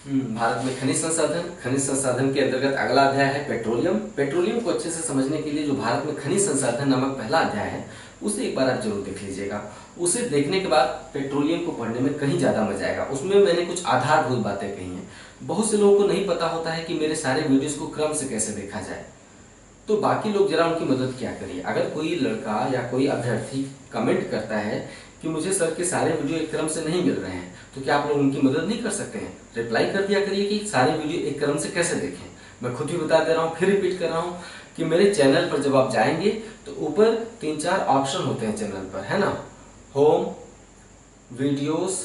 भारत में खनिज संसाधन के अंतर्गत अगला अध्याय है पेट्रोलियम। पेट्रोलियम को अच्छे से समझने के लिए जो भारत में खनिज संसाधन नामक पहला अध्याय है उसे एक बार आप जरूर देख लीजिएगा। उसे देखने के बाद पेट्रोलियम को पढ़ने में कहीं ज्यादा मजा आएगा। उसमें मैंने कुछ आधारभूत बातें कही हैं। बहुत से लोगों को नहीं पता होता है कि मेरे सारे वीडियोस को क्रम से कैसे देखा जाए, तो बाकी लोग जरा उनकी मदद क्या करिए। अगर कोई लड़का या कोई अभ्यर्थी कमेंट करता है कि मुझे सर के सारे वीडियो एक क्रम से नहीं मिल रहे हैं, तो क्या आप लोग उनकी मदद नहीं कर सकते हैं? रिप्लाई कर दिया करिए कि सारे वीडियो एक क्रम से कैसे देखें। मैं खुद भी बता दे रहा हूँ, फिर रिपीट कर रहा हूँ कि मेरे चैनल पर जब आप जाएंगे तो ऊपर 3-4 ऑप्शन होते हैं चैनल पर, है ना। होम, वीडियोस,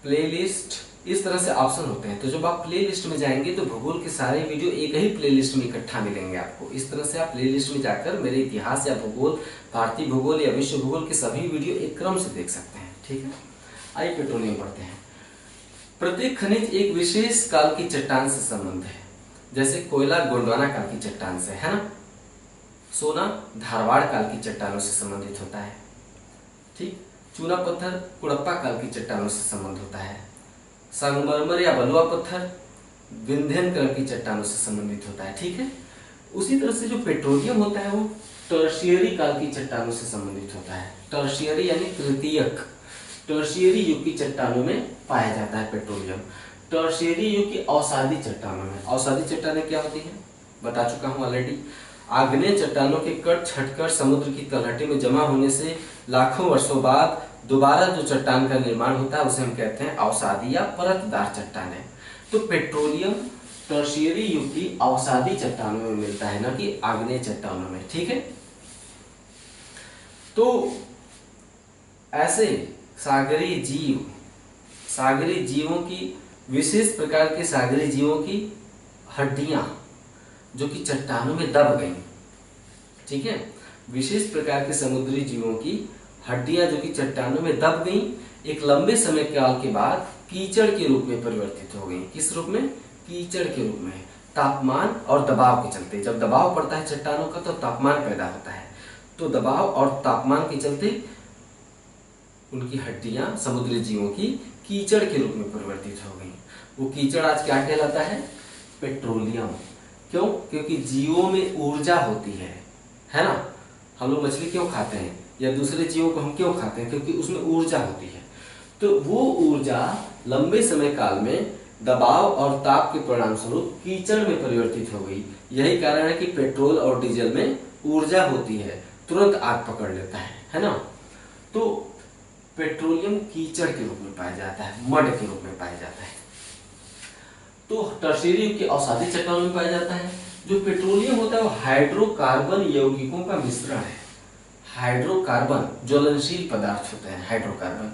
प्लेलिस्ट, इस तरह से ऑप्शन होते हैं। तो जब आप प्लेलिस्ट में जाएंगे तो भूगोल के सारे वीडियो एक ही प्लेलिस्ट में इकट्ठा मिलेंगे आपको। इस तरह से आप प्लेलिस्ट में जाकर मेरे इतिहास या भूगोल, भारतीय भूगोल या विश्व भूगोल के सभी वीडियो एक क्रम से देख सकते हैं। ठीक है, आइए पेट्रोलियम पढ़ते हैं। प्रत्येक खनिज एक विशेष काल की चट्टान से संबंध है। जैसे कोयला गोंडवाना काल की चट्टान से, है ना। सोना धारवाड़ काल की चट्टानों से संबंधित होता है। ठीक, चूना पत्थर कुड़प्पा काल की चट्टानों से संबंध होता है। संगमरमर या बलुआ पत्थर विंध्यन काल की चट्टानों से संबंधित होता है। ठीक है, उसी तरह से जो पेट्रोलियम होता है वो टर्शियरी काल की चट्टानों से संबंधित होता है। टर्शियरी यानी तृतीयक, टर्शियरी युग की चट्टानों में पाया जाता है पेट्रोलियम। टर्शियरी युग की अवसादी चट्टानों में, अवसादी चट्टानें क्या होती हैं बता चुका हूं ऑलरेडी। आग्नेय चट्टानों के कट छटकर समुद्र की तलहटी में जमा होने से लाखों वर्षों बाद दोबारा जो चट्टान का निर्माण होता है उसे हम कहते हैं अवसादी या परतदार चट्टानें। तो पेट्रोलियम टर्शियरी युग की अवसादी चट्टानों में मिलता है, ना कि आग्नेय चट्टानों में। ठीक है, तो ऐसे सागरीय जीवों की, विशेष प्रकार के सागरीय जीवों की हड्डियां जो कि चट्टानों में दब गई। ठीक है, विशेष प्रकार के समुद्री जीवों की हड्डियां जो कि चट्टानों में दब गई, एक लंबे समय काल के बाद कीचड़ के रूप में परिवर्तित हो गई। किस रूप में? कीचड़ के रूप में। तापमान और दबाव के चलते, जब दबाव पड़ता है चट्टानों का तो तापमान पैदा होता है, तो दबाव और तापमान के चलते उनकी हड्डियां समुद्री जीवों की कीचड़ के रूप में परिवर्तित हो गई। वो कीचड़ आज क्या कहलाता है? पेट्रोलियम। क्यों? क्योंकि जीवों में ऊर्जा होती है ना। हम लोग मछली क्यों खाते हैं या दूसरे जीवों को हम क्यों खाते हैं? क्योंकि उसमें ऊर्जा होती है। तो वो ऊर्जा लंबे समय काल में दबाव और ताप के परिणाम स्वरूप कीचड़ में परिवर्तित हो गई। यही कारण है कि पेट्रोल और डीजल में ऊर्जा होती है, तुरंत आग पकड़ लेता है ना। तो पेट्रोलियम कीचड़ के रूप में पाया जाता है, मड के रूप में पाया जाता है। तो टर्शियरी युग की अवसादी चट्टानों में पाया जाता है। जो पेट्रोलियम होता है वो हाइड्रोकार्बन यौगिकों का मिश्रण है। हाइड्रोकार्बन ज्वलनशील पदार्थ होते हैं, हाइड्रोकार्बन।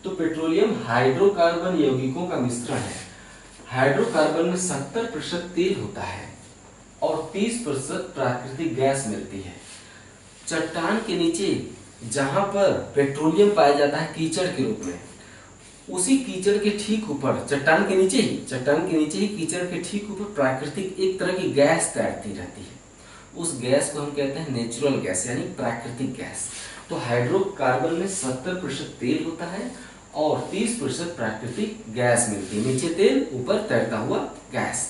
तो पेट्रोलियम हाइड्रोकार्बन यौगिकों का मिश्रण है। हाइड्रोकार्बन में 70% तेल होता है और 30% प्राकृतिक गैस मिलती है। चट्टान के नीचे जहां पर पेट्रोलियम पाया जाता है कीचड़ के रूप में, उसी कीचड़ के ठीक ऊपर, चट्टान के नीचे ही कीचड़ के ठीक ऊपर प्राकृतिक एक तरह की गैस तैरती रहती है। उस गैस को हम कहते हैं नेचुरल गैस यानी प्राकृतिक गैस। तो हाइड्रोकार्बन में 70% तेल होता है और 30% प्राकृतिक गैस मिलती है। नीचे तेल, ऊपर तैरता हुआ गैस।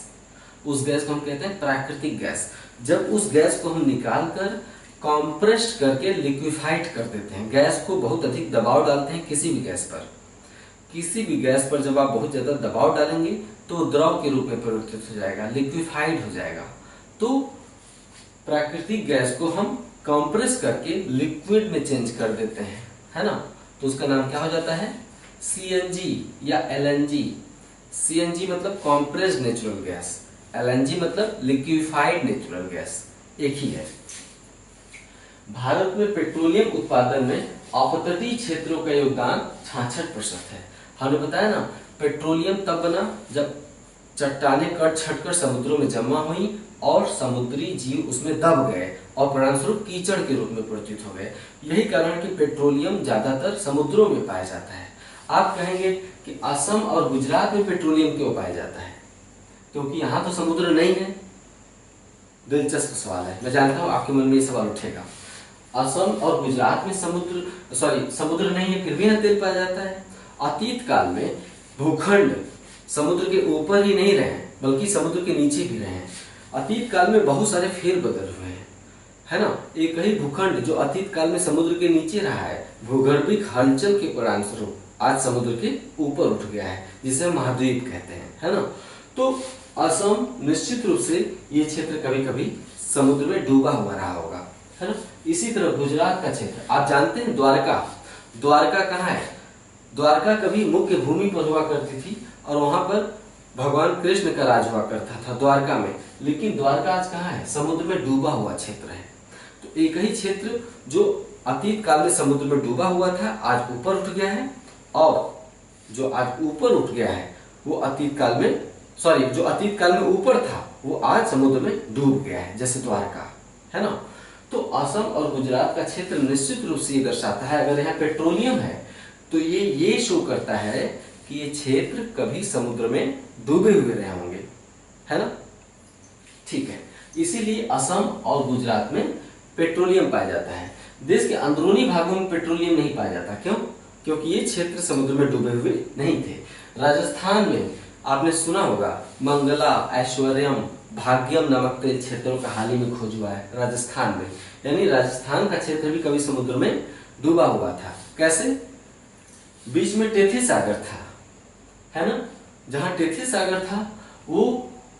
उस गैस को हम कहते हैं प्राकृतिक गैस। जब उस गैस को हम निकाल कर कॉम्प्रेस्ड करके लिक्विफाइड कर देते हैं, गैस को बहुत अधिक दबाव डालते हैं किसी भी गैस पर जब आप बहुत ज्यादा दबाव डालेंगे तो द्रव के रूप में परिवर्तित हो जाएगा, लिक्विफाइड हो जाएगा। तो प्राकृतिक गैस को हम कंप्रेस करके लिक्विड में चेंज कर देते हैं, है ना। तो उसका नाम क्या हो जाता है? सीएनजी या एलएनजी। सीएनजी मतलब कॉम्प्रेस्ड नेचुरल गैस, एलएनजी मतलब लिक्विफाइड नेचुरल गैस, एक ही है। भारत में पेट्रोलियम उत्पादन में अपतटीय क्षेत्रों का योगदान 66% है। हमने बताया ना, पेट्रोलियम तब बना जब चट्टानें कट छटकर समुद्रों में जमा हुई और समुद्री जीव उसमें दब गए और परिणामस्वरूप कीचड़ के रूप में परिवर्तित हो गए। यही कारण है कि पेट्रोलियम ज्यादातर समुद्रों में पाया जाता है। आप कहेंगे कि असम और गुजरात में पेट्रोलियम क्यों पाया जाता है? क्योंकि यहाँ तो समुद्र नहीं है। दिलचस्प सवाल है, मैं जानता हूँ आपके मन में ये सवाल उठेगा। असम और गुजरात में समुद्र नहीं है, फिर भी यहाँ तेल पाया जाता है। अतीत काल में भूखंड समुद्र के ऊपर ही नहीं रहे बल्कि समुद्र के नीचे भी रहे हैं। अतीत काल में बहुत सारे फेरबदल हुए हैं, है ना। एक ही भूखंड जो अतीत काल में समुद्र के नीचे रहा है, भूगर्भिक हलचल के परिणाम स्वरूप आज समुद्र के ऊपर उठ गया है, जिसे हम महाद्वीप कहते हैं, है ना। तो असम निश्चित रूप से ये क्षेत्र कभी कभी समुद्र में डूबा हुआ रहा होगा, है ना। इसी तरह गुजरात का क्षेत्र, आप जानते हैं द्वारका, द्वारका कहाँ है? द्वारका कभी मुख्य भूमि पर हुआ करती थी और वहां पर भगवान कृष्ण का राज हुआ करता था द्वारका में, लेकिन द्वारका आज कहाँ है? समुद्र में डूबा हुआ क्षेत्र है। तो एक ही क्षेत्र जो अतीत काल में समुद्र में डूबा हुआ था आज ऊपर उठ गया है, और जो आज ऊपर उठ गया है वो अतीत काल में जो अतीत काल में ऊपर था वो आज समुद्र में डूब गया है, जैसे द्वारका, है ना। तो असम और गुजरात का क्षेत्र निश्चित रूप से ये दर्शाता है, अगर यहाँ पेट्रोलियम है तो ये शो करता है कि ये क्षेत्र कभी समुद्र में डूबे हुए रहे होंगे, है ना। ठीक है, इसीलिए असम और गुजरात में पेट्रोलियम पाया जाता है। देश के अंदरूनी भागों में पेट्रोलियम नहीं पाया जाता, क्यों? क्योंकि ये क्षेत्र समुद्र में डूबे हुए नहीं थे। राजस्थान में आपने सुना होगा मंगला, ऐश्वर्यम, भाग्यम नामक तेल क्षेत्रों का हाल ही में खोज हुआ है राजस्थान में, यानी राजस्थान का क्षेत्र भी कभी समुद्र में डूबा हुआ था। कैसे? बीच में टेथी सागर था, है ना। जहां टेथी सागर था वो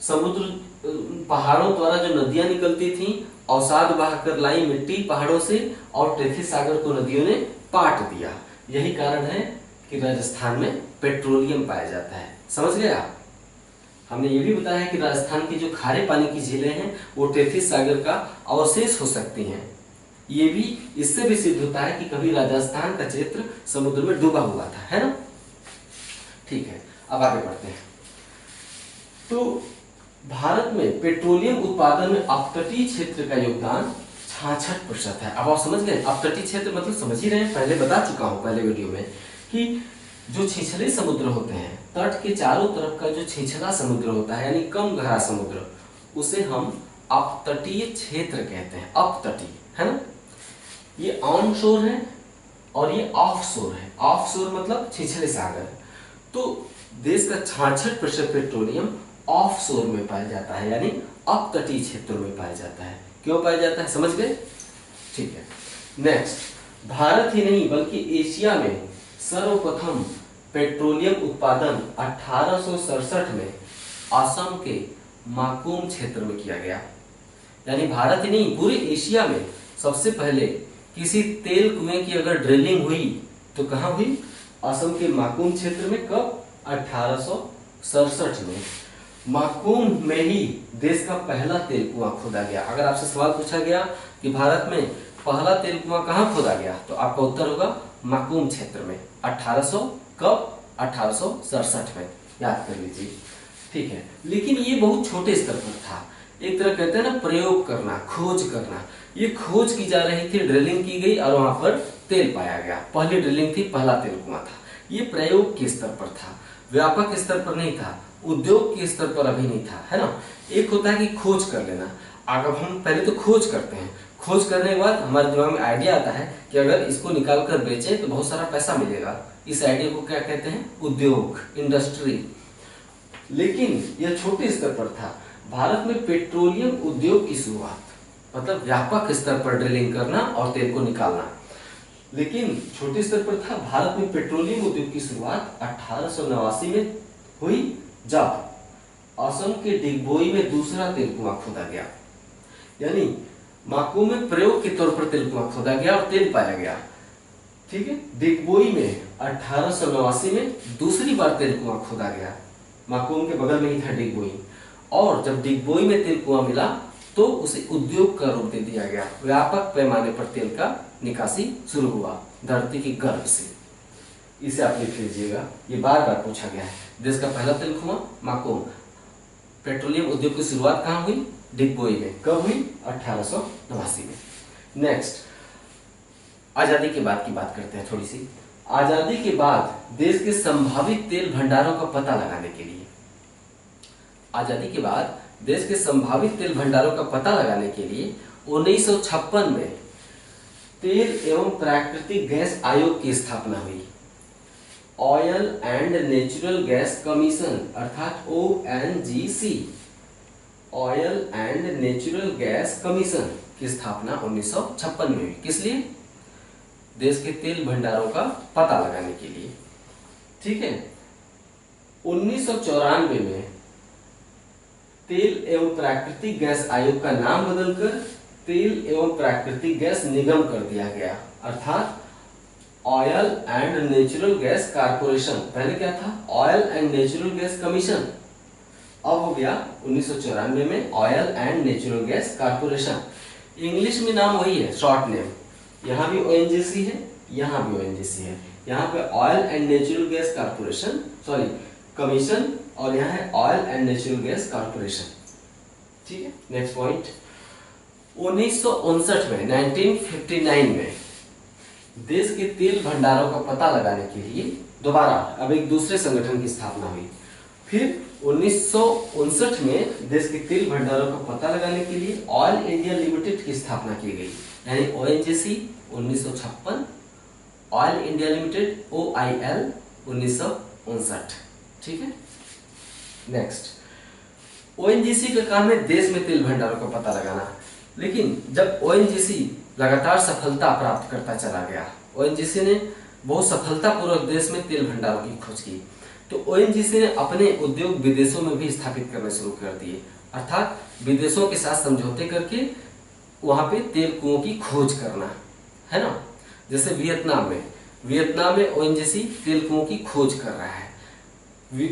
समुद्र पहाड़ों द्वारा जो नदियां निकलती थी अवसाद बहाकर लाई मिट्टी पहाड़ों से, और टेथी सागर को नदियों ने पाट दिया। यही कारण है कि राजस्थान में पेट्रोलियम पाया जाता है। समझ गए आप? हमने ये भी बताया कि राजस्थान की जो खारे पानी की झीलें हैं वो टेथी सागर का अवशेष हो सकती हैं। ये भी इससे भी सिद्ध होता है कि कभी राजस्थान का क्षेत्र समुद्र में डूबा हुआ था, है ना। ठीक है, अब आगे बढ़ते हैं। तो भारत में पेट्रोलियम उत्पादन में अपतटीय क्षेत्र का योगदान 66% है। अब आप समझ गए अपतटीय क्षेत्र मतलब समझ ही रहे हैं, पहले बता चुका हूं पहले वीडियो में कि जो छिछले समुद्र होते हैं, तट के चारों तरफ का जो छिछला समुद्र होता है यानी कम गहरा समुद्र, उसे हम अपतटीय क्षेत्र कहते हैं। अपतटीय, है ना। ये ऑन शोर है और ये ऑफ शोर है। ऑफ शोर मतलब छिछले सागर। तो देश का 66% पेट्रोलियम ऑफ शोर में पाया जाता है, यानी अपतटीय क्षेत्रों में पाया जाता है। क्यों पाया जाता है, समझ गए? ठीक है, नेक्स्ट। भारत ही नहीं बल्कि एशिया में सर्वप्रथम पेट्रोलियम उत्पादन 1867 में असम के माकुम क्षेत्र में किया गया। यानी भारत ही नहीं पूरे एशिया में सबसे पहले किसी तेल कुएं की अगर ड्रिलिंग हुई तो कहां हुई? असम के माकुम क्षेत्र में। कब? 1867 में। माकुम में ही देश का पहला तेल कुआं खोदा गया। अगर आपसे सवाल पूछा गया कि भारत में पहला तेल कुआं कहां खोदा गया, तो आपका उत्तर होगा माकुम क्षेत्र में। 1800 कब? 1867 में, याद कर लीजिए। ठीक है, लेकिन ये बहुत छोटे स्तर पर था। एक तरह कहते हैं ना प्रयोग करना, खोज करना। ये खोज की जा रही थी, ड्रिलिंग की गई और वहां पर तेल पाया गया। पहली ड्रिलिंग थी, पहला तेल कुआं था। ये प्रयोग के स्तर पर था, व्यापक स्तर पर नहीं था, उद्योग के स्तर पर अभी नहीं था, है ना। एक होता है कि खोज कर लेना। अगर हम पहले तो खोज करते हैं, खोज करने के बाद हमारे दिमाग में आइडिया आता है कि अगर इसको निकाल कर बेचें तो बहुत सारा पैसा मिलेगा। इस आइडिया को क्या कहते हैं? उद्योग, इंडस्ट्री। लेकिन यह छोटे स्तर पर था। भारत में पेट्रोलियम उद्योग की शुरुआत मतलब व्यापक स्तर पर ड्रिलिंग करना और तेल को निकालना, लेकिन छोटे स्तर पर था। भारत में पेट्रोलियम उद्योग की शुरुआत 1889 में हुई, जब असम के डिगबोई में दूसरा तेल कुआं खोदा गया। यानी माकुम में प्रयोग के तौर पर तेल कुआं खोदा गया और तेल पाया गया। ठीक है, डिगबोई में 1889 में दूसरी बार तेल कुआं खोदा गया। माकुम के बगल में ही था डिगबोई, और जब डिगबोई में तेल कुआं मिला तो उसे उद्योग का रूप दे दिया गया। व्यापक पैमाने पर तेल का निकासी शुरू हुआ धरती के गर्भ से। इसे आप लिख लीजिएगा, ये बार बार पूछा गया है। देश का पहला तेल कुआं माकुम। पेट्रोलियम उद्योग की शुरुआत कहां हुई? डिगबोई में। कब हुई? 1889 में। नेक्स्ट, आजादी के बाद की बात करते हैं थोड़ी सी। आजादी के बाद देश के संभावित तेल भंडारों का पता लगाने के लिए, आजादी के बाद देश के संभावित तेल भंडारों का पता लगाने के लिए 1956 में तेल एवं प्राकृतिक गैस आयोग की स्थापना हुई। Oil and natural gas commission अर्थात ONGC, oil and natural gas commission की स्थापना 1956 में हुई। किस लिए? देश के तेल भंडारों का पता लगाने के लिए। ठीक है। 1994 में तेल एवं प्राकृतिक गैस आयोग का नाम बदलकर तेल एवं प्राकृतिक गैस निगम कर दिया गया, अर्थात oil and natural gas corporation. पहले क्या था? Oil and natural gas commission. अब हो गया 1994 में oil and natural gas corporation. English में नाम वही है, शॉर्ट नेम। यहाँ भी ONGC है, यहाँ भी ONGC है। यहाँ पे oil and natural gas corporation commission, और यहाँ है oil and natural gas corporation. ठीक है। नेक्स्ट पॉइंट, 1959 में 1959 में देश के तेल भंडारों का पता लगाने के लिए दोबारा अब एक दूसरे संगठन की स्थापना हुई। फिर 1959 में देश के तेल भंडारों का पता लगाने के लिए ऑयल इंडिया लिमिटेड की स्थापना की गई, यानी ONGC 1956, oil India limited OIL 1959। ठीक है। नेक्स्ट, ONGC का काम है देश में तेल भंडारों का पता लगाना, लेकिन जब ONGC लगातार सफलता प्राप्त करता चला गया, ONGC ने बहुत सफलतापूर्वक देश में तेल भंडारों की खोज की, तो ONGC ने अपने उद्योग विदेशों में भी स्थापित करने शुरू कर दिए, अर्थात विदेशों के साथ समझौते करके वहां पे तेल कुओं की खोज करना, है ना। जैसे वियतनाम में ONGC तेल कुओं की खोज कर रहा है।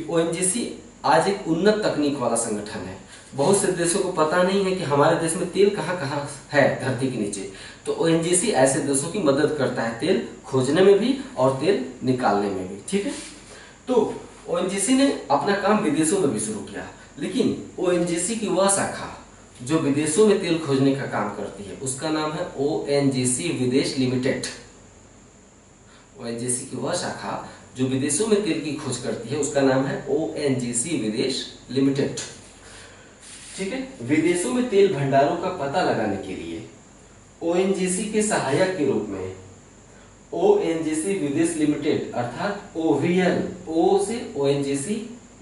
ONGC आज एक उन्नत तकनीक वाला संगठन है। बहुत से देशों को पता नहीं है कि हमारे देश में तेल कहाँ कहाँ है धरती के नीचे, तो ONGC ऐसे देशों की मदद करता है तेल खोजने में भी और तेल निकालने में भी। ठीक है। तो ONGC ने अपना काम विदेशों में भी शुरू किया, लेकिन ONGC की वह शाखा जो विदेशों में तेल खोजने का काम करती है उसका नाम है ONGC विदेश लिमिटेड। ONGC की वह शाखा जो विदेशों में तेल की खोज करती है उसका नाम है ONGC विदेश लिमिटेड। ठीक है। विदेशों में तेल भंडारों का पता लगाने के लिए ONGC के सहायक के रूप में ONGC विदेश लिमिटेड अर्थात OVL, O से ONGC,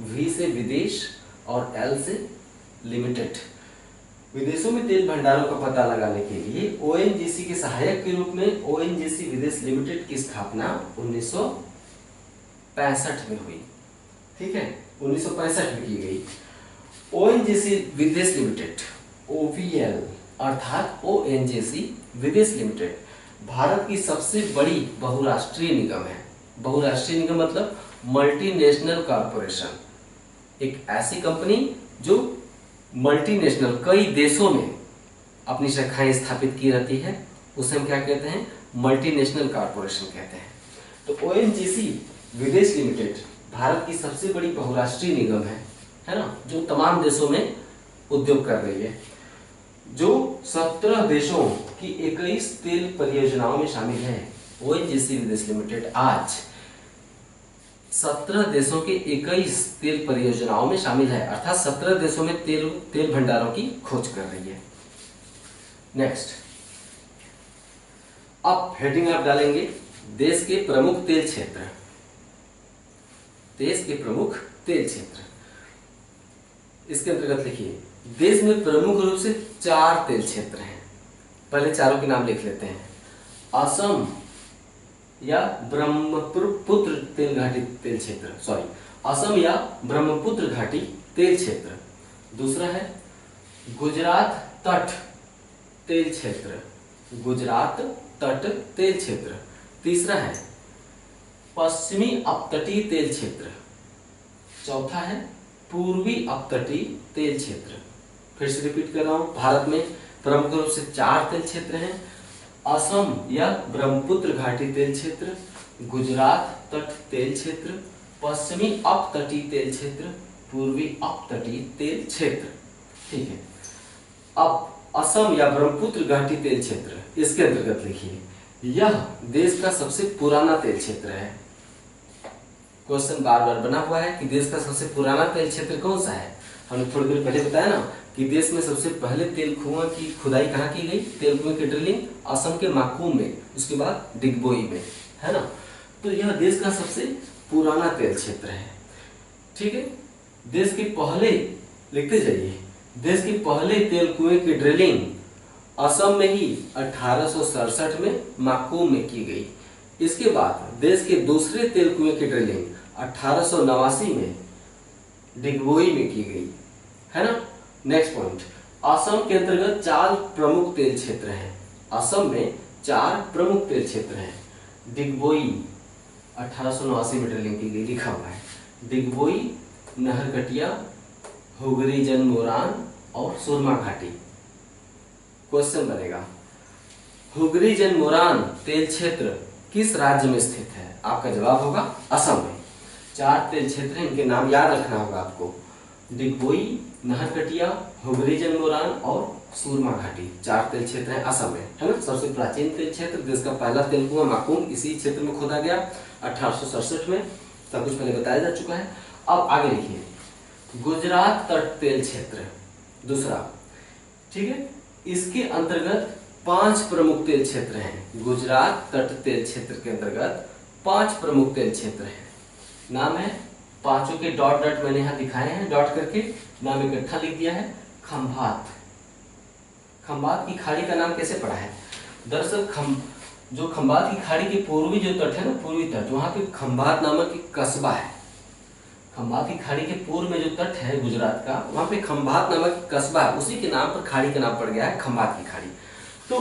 V से विदेश और L से लिमिटेड, विदेशों में तेल भंडारों का पता लगाने के लिए ONGC के सहायक के रूप में ONGC विदेश लिमिटेड की स्थापना 1965 में हुई। ठीक है, 1965 में की गई। ONGC विदेश लिमिटेड OVL अर्थात ONGC विदेश लिमिटेड भारत की सबसे बड़ी बहुराष्ट्रीय निगम है। बहुराष्ट्रीय निगम मतलब मल्टीनेशनल कॉर्पोरेशन, एक ऐसी कंपनी जो मल्टीनेशनल कई देशों में अपनी शाखाएं स्थापित की रहती है, उसे हम क्या कहते हैं? मल्टीनेशनल कॉर्पोरेशन कहते हैं। तो ONGC विदेश लिमिटेड भारत की सबसे बड़ी बहुराष्ट्रीय निगम है ना, जो तमाम देशों में उद्योग कर रही है, जो 17 देशों की 21 तेल परियोजनाओं में शामिल है। ONGC विदेश लिमिटेड आज 17 देशों के 21 तेल परियोजनाओं में शामिल है, अर्थात 17 देशों में तेल भंडारों की खोज कर रही है। नेक्स्ट, अब हेडिंग आप डालेंगे देश के प्रमुख तेल क्षेत्र। देश के प्रमुख तेल क्षेत्र, इसके अंतर्गत लिखिए देश में प्रमुख रूप से 4 तेल क्षेत्र हैं। पहले चारों के नाम लिख लेते हैं। असम या ब्रह्मपुत्र तेल घाटी तेल क्षेत्र, असम या ब्रह्मपुत्र घाटी तेल क्षेत्र। दूसरा है गुजरात तट तेल क्षेत्र, गुजरात तट तेल क्षेत्र। तीसरा है पश्चिमी अपतटीय तेल क्षेत्र। चौथा है पूर्वी अपतटीय तेल क्षेत्र। फिर से रिपीट कर रहा हूं, भारत में प्रमुख रूप से 4 तेल क्षेत्र हैं। असम या ब्रह्मपुत्र घाटी तेल क्षेत्र, गुजरात तट तेल क्षेत्र, पश्चिमी अपतटीय तेल क्षेत्र, पूर्वी अपतटीय तेल क्षेत्र। ठीक है, अब असम या ब्रह्मपुत्र घाटी तेल क्षेत्र, इसके अंतर्गत लिखिए यह देश का सबसे पुराना तेल क्षेत्र है। क्वेश्चन बार बार बना हुआ है कि देश का सबसे पुराना तेल क्षेत्र कौन सा है। हमने थोड़ी देर पहले बताया ना कि देश में सबसे पहले तेल कुआं की खुदाई कहाँ की गई, तेल कुएं की ड्रिलिंग असम के माकूम में, उसके बाद डिगबोई में, है ना। तो यह देश का सबसे पुराना तेल क्षेत्र है। ठीक है, देश के पहले, लिखते जाइए, देश के पहले तेल कुएं की ड्रिलिंग असम में ही 1867 में माकुम में की गई। इसके बाद देश के दूसरे तेल कुएं की ड्रिलिंग 1889 में डिगबोई में की गई, है ना। नेक्स्ट पॉइंट, असम के अंतर्गत 4 प्रमुख तेल क्षेत्र हैं। असम में 4 प्रमुख तेल क्षेत्र हैं। डिगबोई 1889 में ड्रिलिंग की गई, लिखा हुआ है। डिगबोई, नहरकटिया, हुगरी जनमोरान और सुरमा घाटी। क्वेश्चन बनेगा, हुगरी जनमोरान तेल क्षेत्र किस राज्य में स्थित है? आपका जवाब होगा असम में। 4 तेल क्षेत्र हैं, इनके नाम याद रखना होगा आपको। डिगबोई, नहरकटिया, हुगरी जनमोरान और सुरमा घाटी, 4 तेल क्षेत्र हैं असम में, है ना। सबसे प्राचीन तेल क्षेत्र, देश का पहला तेल कुआं माकुम इसी क्षेत्र में खोदा गया 1867 में। सब कुछ पहले बताया जा चुका है। अब आगे लिखिए, गुजरात तट तेल क्षेत्र दूसरा। ठीक है, इसके अंतर्गत 5 प्रमुख तेल क्षेत्र हैं। गुजरात तट तेल क्षेत्र के अंतर्गत 5 प्रमुख तेल क्षेत्र हैं। नाम है, पांचों के डॉट डॉट मैंने यहाँ दिखाए हैं, डॉट करके नाम इकट्ठा लिख दिया है। खंभात, खंभात की खाड़ी का नाम कैसे पड़ा है? दरअसल जो खंभात की खाड़ी के पूर्वी जो तट है ना, पूर्वी तट, वहां पे खंभात नामक एक कस्बा है। खंभात की खाड़ी के पूर्व में जो तट है गुजरात का, वहां पे खंभात नामक कस्बा है, उसी के नाम पर खाड़ी का नाम पड़ गया है खंभात की खाड़ी। तो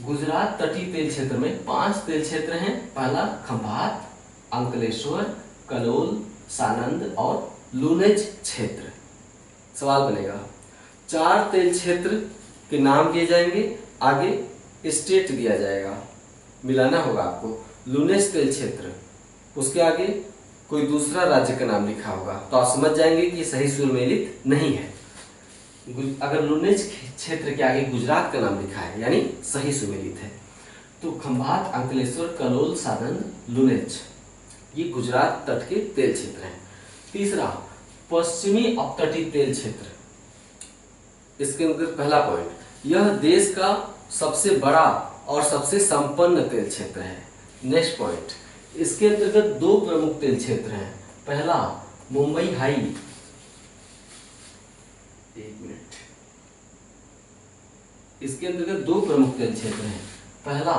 गुजरात तटीय तेल क्षेत्र में 5 तेल क्षेत्र हैं। पहला खंभात, अंकलेश्वर, कलोल, सानंद और लूनेज क्षेत्र। सवाल बनेगा, 4 तेल क्षेत्र के नाम दिए जाएंगे, आगे स्टेट दिया जाएगा, मिलाना होगा आपको। लूनेज तेल क्षेत्र, उसके आगे कोई दूसरा राज्य का नाम लिखा होगा, तो आप समझ जाएंगे कि सही सुमेलित नहीं है। अगर लूनेज क्षेत्र के आगे गुजरात का नाम लिखा है यानी सही सुमेलित है। तो खंभात, अंकलेश्वर, कलोल, सानंद, लूनेज, ये गुजरात तट के तेल क्षेत्र हैं। तीसरा, पश्चिमी अपतटीय तेल क्षेत्र। इसके अंदर पहला पॉइंट, यह देश का सबसे बड़ा और सबसे संपन्न तेल क्षेत्र है। नेक्स्ट पॉइंट, इसके अंतर्गत 2 प्रमुख तेल क्षेत्र हैं। पहला मुंबई हाई, एक मिनट, इसके अंतर्गत 2 प्रमुख तेल क्षेत्र हैं। पहला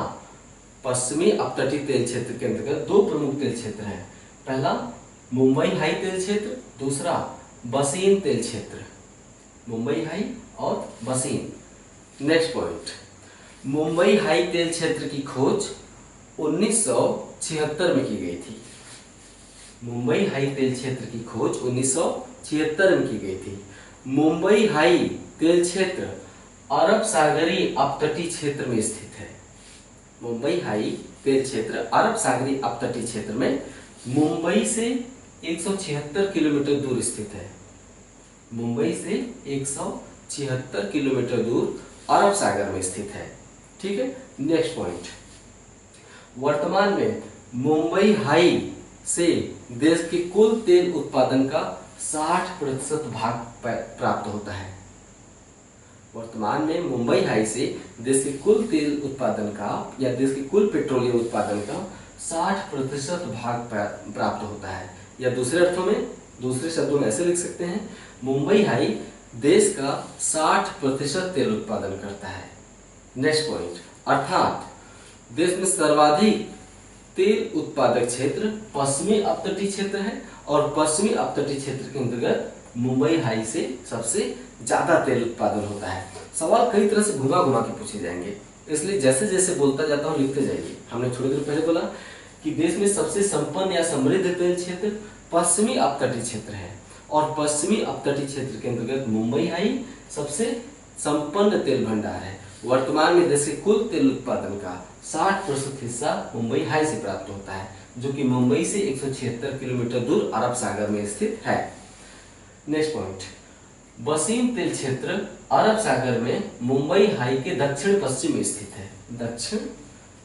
पश्चिमी अपतटीय तेल क्षेत्र के अंतर्गत 2 प्रमुख तेल क्षेत्र हैं। पहला मुंबई हाई तेल क्षेत्र, दूसरा बसीन तेल क्षेत्र। मुंबई हाई और बसीन। नेक्स्ट पॉइंट, मुंबई हाई तेल क्षेत्र की खोज 1976 में की गई थी। मुंबई हाई तेल क्षेत्र की खोज 1976 में की गई थी। मुंबई हाई तेल क्षेत्र अरब सागरीय अपतटीय क्षेत्र में स्थित है। मुंबई हाई तेल क्षेत्र अरब सागरीय अपतटीय क्षेत्र में मुंबई से 176 किलोमीटर दूर स्थित है। मुंबई से 176 किलोमीटर दूर अरब सागर में स्थित है। ठीक है। नेक्स्ट पॉइंट, वर्तमान में मुंबई हाई से देश के कुल तेल उत्पादन का 60% भाग प्राप्त होता है। वर्तमान में मुंबई हाई से देश के कुल तेल उत्पादन का या देश के कुल पेट्रोलियम उत्पादन का 60% भाग प्राप्त होता है। या दूसरे अर्थों में, दूसरे शब्दों में ऐसे लिख सकते हैं, मुंबई हाई देश का 60% तेल उत्पादन करता है। नेक्स्ट पॉइंट, अर्थात देश में सर्वाधिक तेल उत्पादक क्षेत्र पश्चिमी अपतटीय क्षेत्र है और पश्चिमी अपतटीय क्षेत्र के अंतर्गत मुंबई हाई से सबसे ज्यादा तेल उत्पादन होता है। सवाल कई तरह से घुमा घुमा के पूछे जाएंगे, इसलिए जैसे जैसे बोलता जाता हूँ लिखते जाइए। हमने थोड़ी देर पहले बोला कि देश में सबसे संपन्न या समृद्ध तेल क्षेत्र पश्चिमी अपतटीय क्षेत्र है और पश्चिमी अपतटीय क्षेत्र के अंतर्गत मुंबई हाई सबसे संपन्न तेल भंडार है। वर्तमान में देश के कुल तेल उत्पादन का 60% हिस्सा मुंबई हाई से प्राप्त होता है, जो कि मुंबई से 176 किलोमीटर दूर अरब सागर में स्थित है। नेक्स्ट पॉइंट, बसीन तेल क्षेत्र अरब सागर में मुंबई हाई के दक्षिण पश्चिम में स्थित है। दक्षिण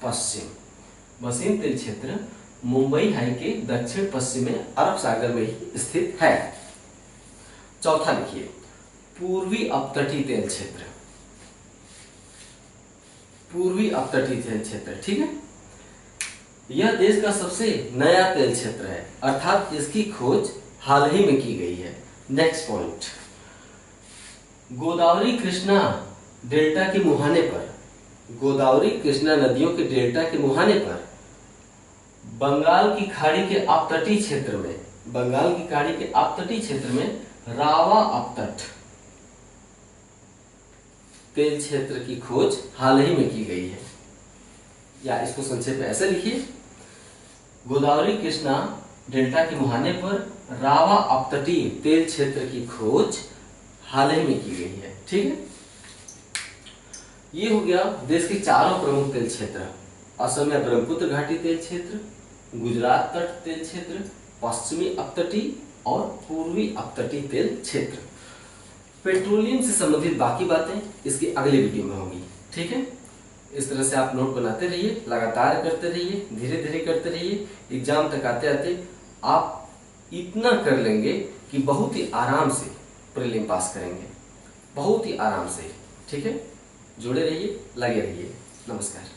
पश्चिम, बसीन तेल क्षेत्र मुंबई हाई के दक्षिण पश्चिम में अरब सागर में ही स्थित है। चौथा लिखिए, पूर्वी अपतटीय तेल क्षेत्र। पूर्वी अपतटीय तेल क्षेत्र, ठीक है। यह देश का सबसे नया तेल क्षेत्र है, अर्थात इसकी खोज हाल ही में की गई है। Next point, Godavari Krishna delta के मुहाने पर, गोदावरी कृष्णा नदियों के डेल्टा के मुहाने पर बंगाल की खाड़ी के अपतटीय क्षेत्र में, बंगाल की खाड़ी के अपतटीय क्षेत्र में रावा अपतट तेल क्षेत्र की खोज हाल ही में की गई है। या इसको संक्षेप में ऐसे लिखिए, गोदावरी कृष्णा डेल्टा के मुहाने पर रावा अपतटीय तेल क्षेत्र की खोज हाल ही में की गई है। ठीक है, ये हो गया देश के चारों प्रमुख तेल क्षेत्र, असम में ब्रह्मपुत्र घाटी तेल क्षेत्र, गुजरात तट तेल क्षेत्र, पश्चिमी अपतटीय और पूर्वी अपतटीय तेल क्षेत्र। पेट्रोलियम से संबंधित बाकी बातें इसकी अगली वीडियो में होगी। ठीक है, इस तरह से आप नोट बनाते रहिए, लगातार करते रहिए, धीरे धीरे करते रहिए। एग्जाम तक आते आते आप इतना कर लेंगे कि बहुत ही आराम से प्रीलिम पास करेंगे, बहुत ही आराम से। ठीक है, जुड़े रहिए, लगे रहिए। नमस्कार।